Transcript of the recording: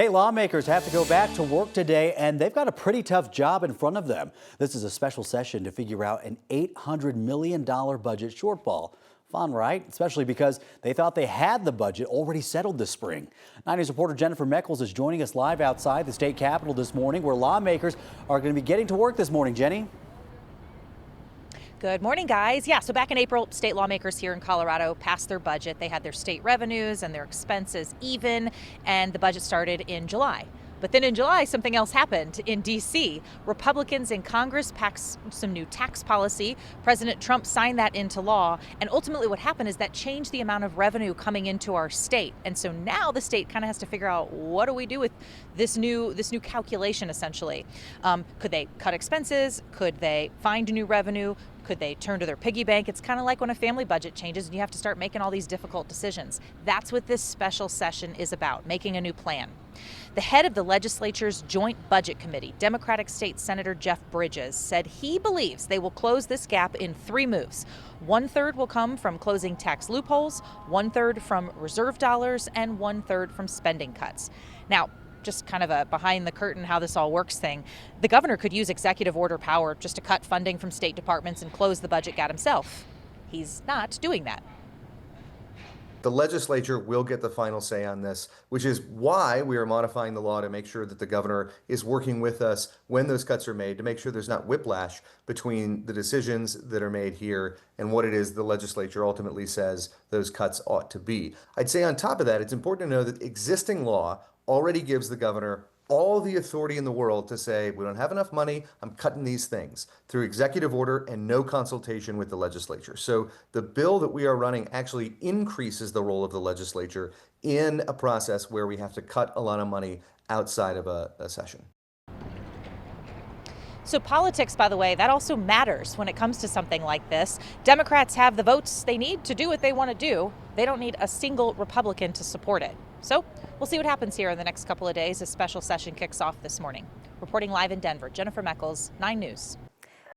State lawmakers have to go back to work today, and they've got a pretty tough job in front of them. This is a special session to figure out an $800 million budget shortfall. Fun, right? Especially because they thought they had the budget already settled this spring. 9 News reporter Jennifer Meckles is joining us live outside the state capitol this morning, where lawmakers are going to be getting to work this morning. Jenny? Good morning, guys. Yeah, so back in April, state lawmakers here in Colorado passed their budget. They had their state revenues and their expenses even, and the budget started in July. But then in July, something else happened in D.C. Republicans in Congress passed some new tax policy. President Trump signed that into law. And ultimately what happened is that changed the amount of revenue coming into our state. And so now the state kind of has to figure out, what do we do with this new calculation, essentially? Could they cut expenses? Could they find new revenue? Could they turn to their piggy bank? It's kind of like when a family budget changes and you have to start making all these difficult decisions. That's what this special session is about, making a new plan. The head of the legislature's Joint Budget Committee, Democratic State Senator Jeff Bridges, said he believes they will close this gap in 3 moves. 1/3 will come from closing tax loopholes, 1/3 from reserve dollars, and 1/3 from spending cuts. Now, just kind of a behind the curtain how this all works thing. The governor could use executive order power just to cut funding from state departments and close the budget gap himself. He's not doing that. The legislature will get the final say on this, which is why we are modifying the law to make sure that the governor is working with us when those cuts are made, to make sure there's not whiplash between the decisions that are made here and what it is the legislature ultimately says those cuts ought to be. I'd say on top of that, it's important to know that existing law already gives the governor all the authority in the world to say, we don't have enough money, I'm cutting these things, through executive order and no consultation with the legislature. So the bill that we are running actually increases the role of the legislature in a process where we have to cut a lot of money outside of a session. So politics, by the way, that also matters when it comes to something like this. Democrats have the votes they need to do what they want to do. They don't need a single Republican to support it. So we'll see what happens here in the next couple of days as special session kicks off this morning. Reporting live in Denver, Jennifer Meckles, 9 News.